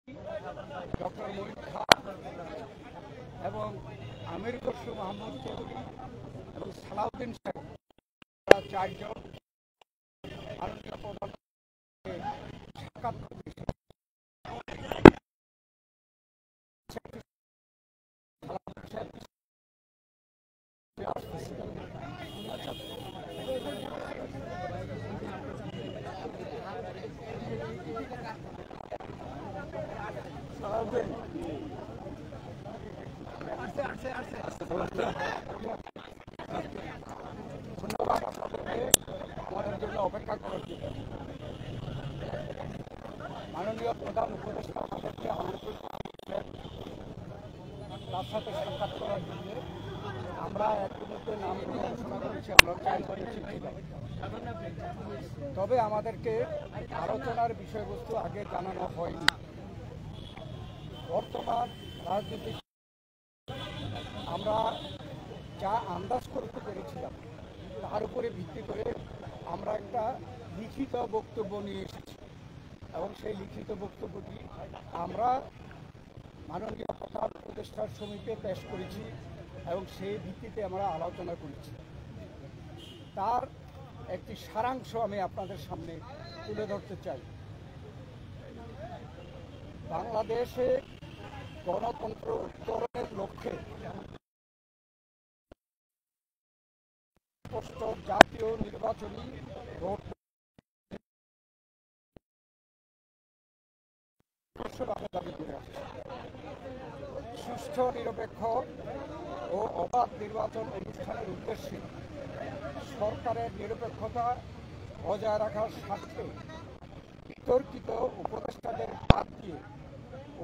Doctor Mohid খান এবং আমির খসরু মাহমুদ চৌধুরী এবং সালাউদ্দিন সাহেব, চারজন মাননীয় প্রধানমন্ত্রীকে সাক্ষাৎ করতে ধন্যবাদ আপনাদেরকে আমাদের জন্য অপেক্ষা করার জন্য। মাননীয় প্রধান উপদেষ্টা আমাদেরকে তার সাথে সাক্ষাৎ করার জন্য আমরা একমুহূর্তে নাম ঘোষণা করেছি, আমরা চাই করেছি। তবে আমাদেরকে আলোচনার বিষয়বস্তু আগে জানানো হয়নি। বর্তমান রাজনীতি আমরা যা আন্দাজ করতে পেরেছিলাম তার উপরে ভিত্তি করে আমরা একটা লিখিত বক্তব্য নিয়ে এসেছি এবং সেই লিখিত বক্তব্যটি আমরা মাননীয় প্রধান উপদেষ্টার সমিতিতে পেশ করেছি এবং সেই ভিত্তিতে আমরা আলোচনা করেছি। তার একটি সারাংশ আমি আপনাদের সামনে তুলে ধরতে চাই। বাংলাদেশে গণতন্ত্র উত্তরণের লক্ষ্যে স্পষ্ট জাতীয় নির্বাচনী রোড দাবি করে আসছে। সুষ্ঠু, নিরপেক্ষ ও অবাধ নির্বাচন অনুষ্ঠানের উদ্দেশ্যে সরকারের নিরপেক্ষতা বজায় রাখার স্বার্থে বিতর্কিত উপদেষ্টাদের বাদ দিয়ে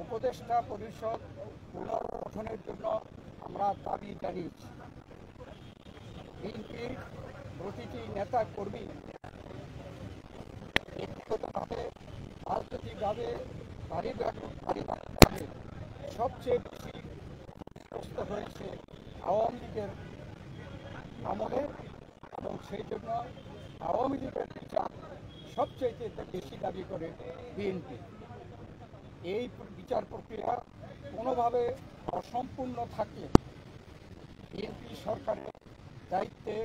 উপদেষ্টা পরিষদ পুনর্গঠনের জন্য আমরা দাবি জানিয়েছি। বিএনপির প্রতিটি নেতা কর্মী ব্যক্তিগতভাবে, রাজনৈতিকভাবে, পারিবারিকভাবে সবচেয়ে বেশি ক্ষতিগ্রস্ত হয়েছে আওয়ামী লীগের আমলে এবং সেই জন্য আওয়ামী লীগের বিচার সবচেয়ে বেশি দাবি করে বিএনপি। এই বিচার প্রক্রিয়া কোনোভাবে অসম্পূর্ণ থাকলে বিএনপি সরকারের দায়িত্বে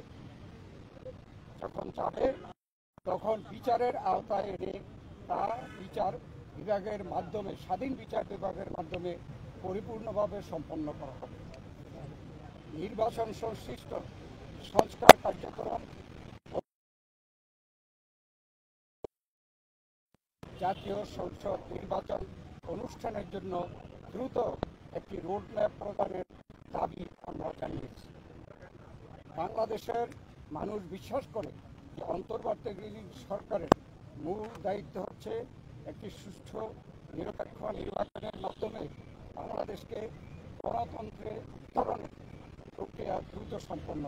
যখন যাবে তখন বিচারের আওতায় এনে তা বিচার বিভাগের মাধ্যমে, স্বাধীন বিচার বিভাগের মাধ্যমে পরিপূর্ণভাবে সম্পন্ন করা হবে। নির্বাচন সংশ্লিষ্ট সংস্কার কার্যক্রম জাতীয় সংসদ নির্বাচন অনুষ্ঠানের জন্য দ্রুত একটি রোডম্যাপ প্রদানের দাবি আমরা জানিয়েছি। বাংলাদেশের মানুষ বিশ্বাস করে যে অন্তর্বর্তীকালীন সরকারের মূল দায়িত্ব হচ্ছে একটি সুষ্ঠু, নিরপেক্ষ নির্বাচনের মাধ্যমে বাংলাদেশকে গণতন্ত্রে উত্তরণের প্রক্রিয়া দ্রুত সম্পন্ন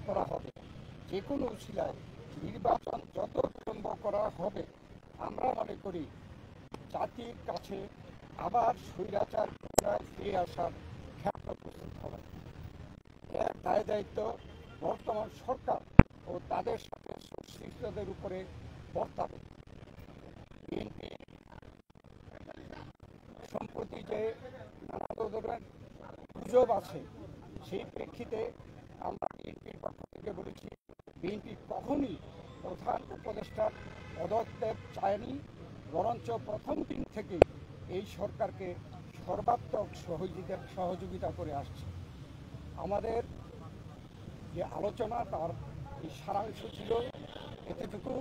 করা হবে। যে কোনো উছিলায় নির্বাচন যত বিলম্ব করা হবে, আমরা মনে করি জাতির কাছে আবার স্বৈরাচার ফিরে আসার ক্ষেত্র প্রস্তুত হবে। এর দায় দায়িত্ব বর্তমান সরকার ও তাদের সাথে সংশ্লিষ্টদের উপরে বর্তাবে। বিএনপি সম্প্রতি যে নানা ধরনের গুজব আছে, সেই প্রেক্ষিতে আমরা বিএনপির পক্ষ থেকে বলেছি, বিএনপি কখনই প্রধান উপদেষ্টার পদত্যাগ চায়নি, বরঞ্চ প্রথম দিন থেকে এই সরকারকে সর্বাত্মক সহযোগিতা করে আসছে। আমাদের যে আলোচনা তার এই সারাংশ ছিল এতটুকু।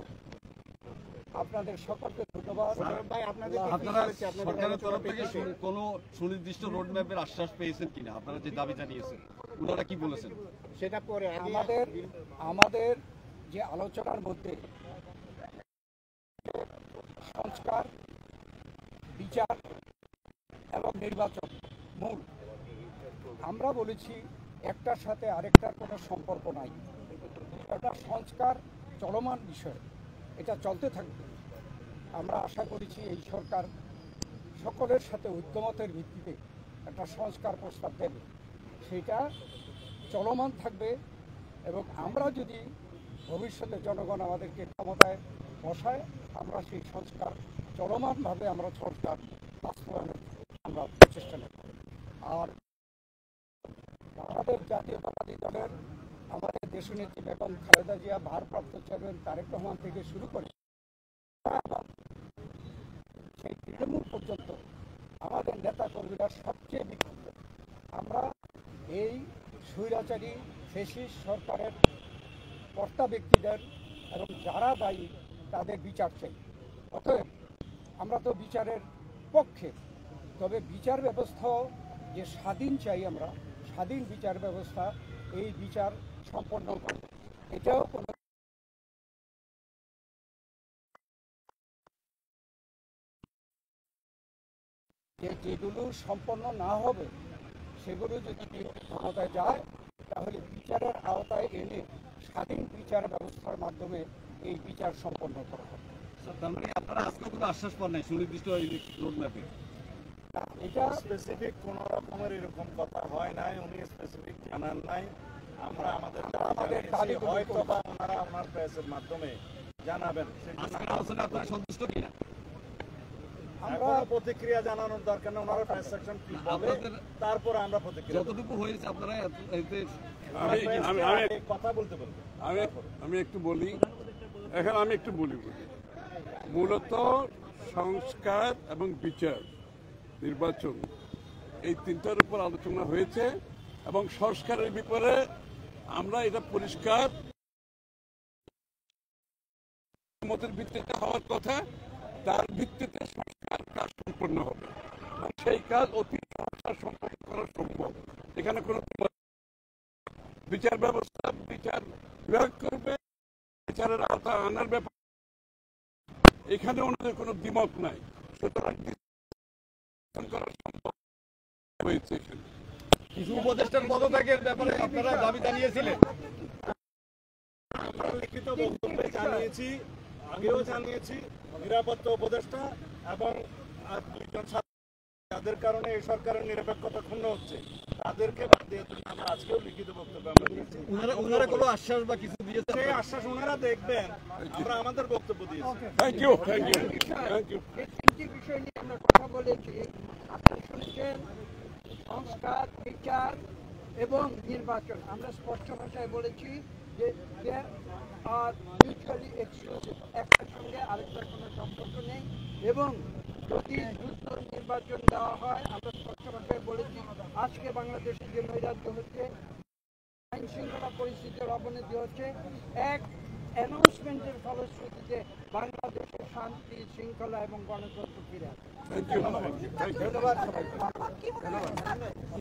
আপনাদের সকলকে ধন্যবাদ। আপনারা সরকারের তরফ থেকে কোনো সুনির্দিষ্ট রোডম্যাপের আশ্বাস পেয়েছেন কিনা? আপনারা যে দাবি জানিয়েছেন ওনারা কি বলেছেন সেটা পরে? আমাদের যে আলোচনার মধ্যে সংস্কার, বিচার এবং নির্বাচন মূল। আমরা বলেছি একটার সাথে আরেকটার কোনো সম্পর্ক নাই। এটা সংস্কার চলমান বিষয়, এটা চলতে থাকবে। আমরা আশা করেছি এই সরকার সকলের সাথে ঐক্যমতের ভিত্তিতে একটা সংস্কার প্রস্তাব দেবে, সেটা চলমান থাকবে। এবং আমরা যদি ভবিষ্যতে জনগণ আমাদেরকে ক্ষমতায় বসায়, আমরা সেই সংস্কার চলমানভাবে আমরা সংস্কার বাস্তবায়নের আমরা প্রচেষ্টা নেব। আর আমাদের জাতীয়তাবাদী দলের আমাদের দেশনেত্রী বেগম খালেদা জিয়া, ভারপ্রাপ্ত চেয়ারম্যান তারেক রহমান থেকে শুরু করে সেই তৃণমূল পর্যন্ত আমাদের নেতা কর্মীরা সবচেয়ে বিক্ষুব্ধ। আমরা এই স্বৈরাচারী ফ্যাসিস্ট সরকারের কর্তা ব্যক্তিদের এবং যারা দায়ী তাদের বিচার চাই। অতএব আমরা তো বিচারের পক্ষে, তবে বিচার ব্যবস্থাও যে স্বাধীন চাই, আমরা স্বাধীন বিচার ব্যবস্থা, এই বিচার সম্পন্ন করব। এটাও কোনো যেগুলো সম্পন্ন না হবে সেগুলো যদি ক্ষমতায় যায় তাহলে বিচারের আওতায় এনে স্বাধীন বিচার ব্যবস্থার মাধ্যমে এই বিচার সম্পন্ন করা হবে। তার মানে আপনারা আজকেও কোনো আশ্বাস পান নাই সুনির্দিষ্ট রোড ম্যাপে? এটা স্পেসিফিক কোন রকমের এরকম কথা হয় নাই, উনি স্পেসিফিক জানান নাই। আমরা আমাদের দাবি হয়তো বা ওনারা ওনার প্রেসের মাধ্যমে জানাবেন। আজকের আলোচনা আপনারা সন্তুষ্ট কিনা? আমরা প্রতিক্রিয়া জানানোর দরকার নেই, ওনারা প্রেস সেকশন কি বলে তারপর আমরা প্রতিক্রিয়া যতটুকু হয়েছে আপনারা এতে কথা বলতে পারবো। আমি একটু বলি, এখন আমি একটু বলি মূলত সংস্কার এবং বিচার, নির্বাচন, এই তিনটার উপর আলোচনা হয়েছে এবং সংস্কারের ব্যাপারে আমরা এটা পরিষ্কার মতের ভিত্তিতে হওয়ার কথা, তার ভিত্তিতে সংস্কার কাজ সম্পন্ন হবে এবং সেই কাজ অতি সহজে সম্পন্ন করা সম্ভব। এখানে কোনো বিচার ব্যবস্থা বিচার বিভাগ করবে, বিচারের আওতা আনার ব্যাপার এখানে ওনাদের কোনো দ্বিমত নাই, সুতরাং করা সম্ভব হয়েছে। এখানে কিছু উপদেষ্টার পদত্যাগের ব্যাপারে আপনারা দাবি জানিয়েছিলেন। আমরা লিখিত বক্তব্যে জানিয়েছি, আগেও জানিয়েছি, নিরাপত্তা উপদেষ্টা এবং দুইজন যাদের কারণে এই সরকারের নিরপেক্ষতা ক্ষুণ্ণ হচ্ছে তাদেরকে বাদ দিয়ে আমরা আজকেও লিখিত বক্তব্য আমরা দিয়েছি। ওনারা কোনো আশ্বাস বা কিছু দিয়েছে? সেই আশ্বাস ওনারা দেখবেন, আমরা আমাদের বক্তব্য দিয়েছি। Thank you, thank you, thank you. এই তিনটি বিষয় নিয়ে আমরা কথা বলেছি। আপনি শুনেছেন সংস্কার, বিচার এবং নির্বাচন। আমরা স্পষ্ট ভাষায় বলেছি যে মিউচুয়ালি এক্সক্লুসিভ, একটার সঙ্গে আরেকটার কোনো সম্পর্ক নেই। এবং যদি দ্রুত নির্বাচন দেওয়া হয়, আমরা স্পষ্ট ভাষায় বলেছি আজকে বাংলাদেশে যে নৈরাজ্য হচ্ছে, আইন শৃঙ্খলা পরিস্থিতির অবনতি হচ্ছে, এক অ্যানাউন্সমেন্টের ফলশ্রুতিতে বাংলাদেশের শান্তি শৃঙ্খলা এবং গণতন্ত্র ফিরে আসে। থ্যাংক ইউ, ধন্যবাদ সবাইকে।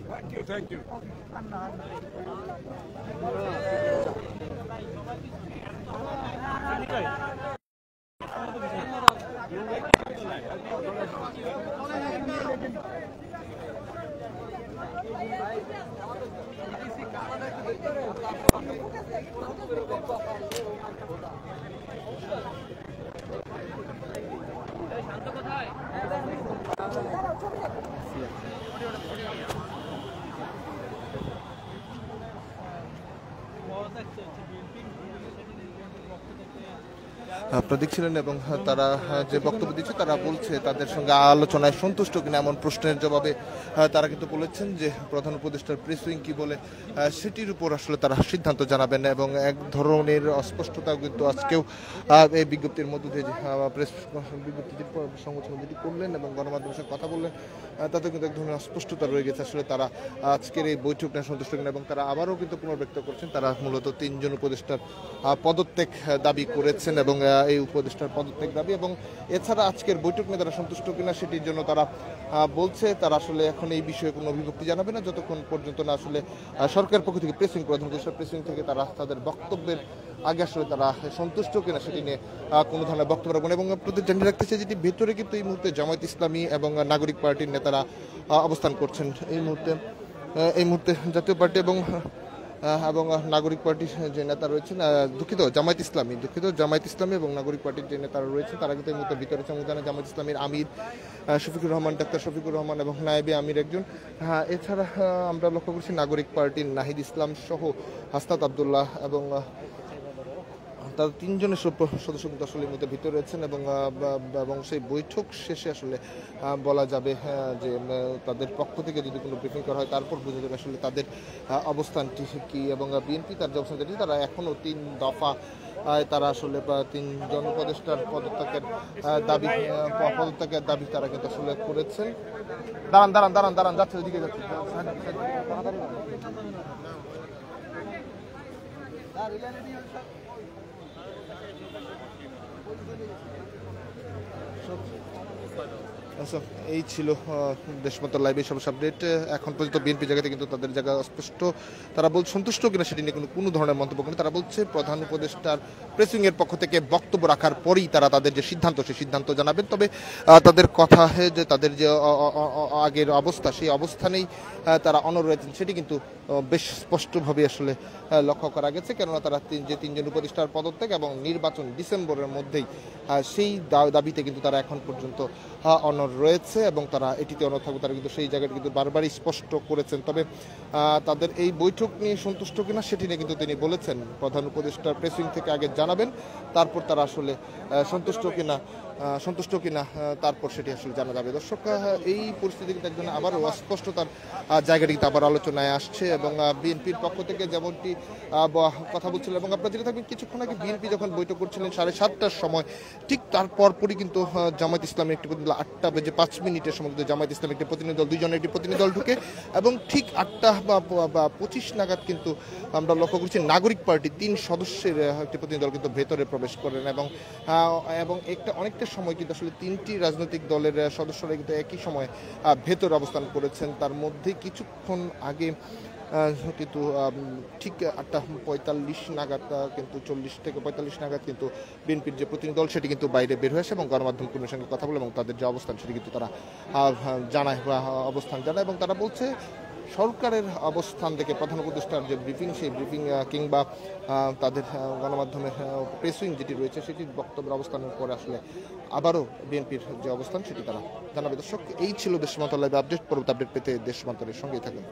Thank you, thank you. Pratik ছিলেন এবং তারা যে বক্তব্য দিচ্ছে তারা বলছে তাদের সঙ্গে আলোচনায় সন্তুষ্ট কিনা এমন প্রশ্নের জবাবে তারা কিন্তু বলেছেন যে প্রধান উপদেষ্টার প্রেস উইং কি বলে সেটির উপর আসলে তারা সিদ্ধান্ত জানাবেন এবং এক ধরনের অস্পষ্টতাও কিন্তু আজকেও এই বিজ্ঞপ্তির মধ্য দিয়ে প্রেস বিজ্ঞপ্তি সংবাদ যেটি করলেন এবং গণমাধ্যমের সাথে কথা বললেন তাতে কিন্তু এক ধরনের অস্পষ্টতা রয়ে গেছে। আসলে তারা আজকের এই বৈঠক নিয়ে সন্তুষ্ট কিনা এবং তারা আবারও কিন্তু পুনর্ব্যক্ত করছেন তারা মূলত তিনজন উপদেষ্টার পদত্যাগ দাবি করেছেন এবং এই উপদেষ্টার পদত্যাগ দাবি এবং এছাড়া আজকের বৈঠক নিয়ে তারা সন্তুষ্ট কিনা সেটির জন্য তারা বলছে তারা আসলে এখন এই বিষয়ে কোনো অভিব্যক্তি জানাবে না যতক্ষণ পর্যন্ত না আসলে সরকার পক্ষ থেকে প্রেসিং প্রধান উপদেষ্টার প্রেসিং থেকে তারা তাদের বক্তব্যের আগে আসলে তারা সন্তুষ্ট কিনা সেটি নিয়ে কোনো ধরনের বক্তব্য রাখবেন। এবং আপনাদের জানিয়ে রাখতে চাই যেটি ভেতরে কিন্তু এই মুহূর্তে জামায়াত ইসলামী এবং নাগরিক পার্টির নেতারা অবস্থান করছেন। এই মুহূর্তে জাতীয় পার্টি এবং নাগরিক পার্টির যে নেতা রয়েছেন জামায়াত ইসলামী এবং নাগরিক পার্টির যে নেতারা রয়েছেন তারা কিন্তু এই মুহূর্তে ভিতরে সংবিধানে জামায়াত ইসলামীর আমির শফিকুর রহমান, ডাক্তার শফিকুর রহমান এবং নায়েবে আমির একজন। এছাড়া আমরা লক্ষ্য করছি নাগরিক পার্টির নাহিদ ইসলাম সহ হাসনাত আবদুল্লাহ এবং তাদের তিনজনের সদস্য কিন্তু আসলে এর মধ্যে ভিতরে রয়েছেন এবং সেই বৈঠক শেষে আসলে বলা যাবে যে তাদের পক্ষ থেকে যদি কোনো ব্রিফিং করা হয় তারপর বোঝা যাবে আসলে তাদের অবস্থানটি কি। এবং বিএনপি তার যে অবস্থান যেটি তারা এখনও 3 দফা তারা আসলে 3জন উপদেষ্টার পদত্যাগের দাবি তারা কিন্তু আসলে করেছেন। দাঁড়ান যাচ্ছে ওইদিকে যাচ্ছে। আচ্ছা, এই ছিল দেশমন্ত্র লাইভে সব আপডেট। এখন পর্যন্ত বিএনপি জায়গাতে কিন্তু তাদের জায়গা স্পষ্ট, তারা সন্তুষ্ট কিনা সেটি নিয়ে কোনো ধরনের মন্তব্য করেন। তারা বলছে প্রধান উপদেষ্টার প্রেসিং এর পক্ষ থেকে বক্তব্য রাখার পরেই তারা তাদের যে সিদ্ধান্ত সেই সিদ্ধান্ত জানাবেন। তবে তাদের কথা যে তাদের যে আগের অবস্থা সেই অবস্থানেই তারা অনড় রয়েছেন সেটি কিন্তু বেশ স্পষ্টভাবে আসলে লক্ষ্য করা গেছে। কেননা তারা যে 3জন উপদেষ্টার পদত্যাগ এবং নির্বাচন ডিসেম্বরের মধ্যেই সেই দাবিতে কিন্তু তারা এখন পর্যন্ত অনড় রয়েছে এবং তারা এটিতে অনড় থাকবে। তারা কিন্তু সেই জায়গাটি কিন্তু বারবারই স্পষ্ট করেছেন। তবে তাদের এই বৈঠক নিয়ে সন্তুষ্ট কিনা সেটি নিয়ে কিন্তু তিনি বলেছেন প্রধান উপদেষ্টার প্রেসিং থেকে আগে জানাবেন, তারপর তারা আসলে সন্তুষ্ট কিনা তারপর সেটি আসলে জানা যাবে। দর্শক, এই পরিস্থিতি কিন্তু একজন আবারও অস্পষ্টতার জায়গাটি কিন্তু আবার আলোচনায় আসছে এবং বিএনপির পক্ষ থেকে যেমনটি কথা বলছিল এবং আপনারা যেটা থাকবেন কিছুক্ষণ আগে বিএনপি যখন বৈঠক করছিলেন 7:30টার সময়, ঠিক তার পরপরই কিন্তু জামায়াত ইসলামের একটি প্রতিনিধি 8:05 সময় কিন্তু জামায়াত ইসলামের একটি প্রতিনিধি দল, 2জনের একটি প্রতিনিধি দল ঢুকে এবং ঠিক 8:25 নাগাদ কিন্তু আমরা লক্ষ্য করছি নাগরিক পার্টি 3 সদস্যের একটি প্রতিনিধি দল কিন্তু ভেতরে প্রবেশ করেন এবং অনেকটা সময় কিন্তু আসলে 3টি রাজনৈতিক দলের সদস্যরা কিন্তু একই সময় ভেতরে অবস্থান করেছেন। তার মধ্যে কিছুক্ষণ আগে কিন্তু ঠিক 8:45 নাগাদ কিন্তু 40 থেকে 45 নাগাদ কিন্তু বিএনপির যে প্রতিনিধি দল সেটি কিন্তু বাইরে বের হয়ে আসে এবং গণমাধ্যম কর্মীর সঙ্গে কথা বলে এবং তাদের যে অবস্থান সেটি কিন্তু তারা জানায় বা অবস্থান জানায় এবং তারা বলছে সরকারের অবস্থান থেকে প্রধান উপদেষ্টার যে ব্রিফিং সেই ব্রিফিং কিংবা তাদের গণমাধ্যমের প্রেসিং যেটি রয়েছে সেটির বক্তব্যের অবস্থানের পরে আসলে আবারও বিএনপির যে অবস্থান সেটি তারা জানাবে। দর্শক, এই ছিল দেশমন্ত্র লাইভ আপডেট। পরবর্তী আপডেট পেতে দেশমন্ত্রের সঙ্গেই থাকুন।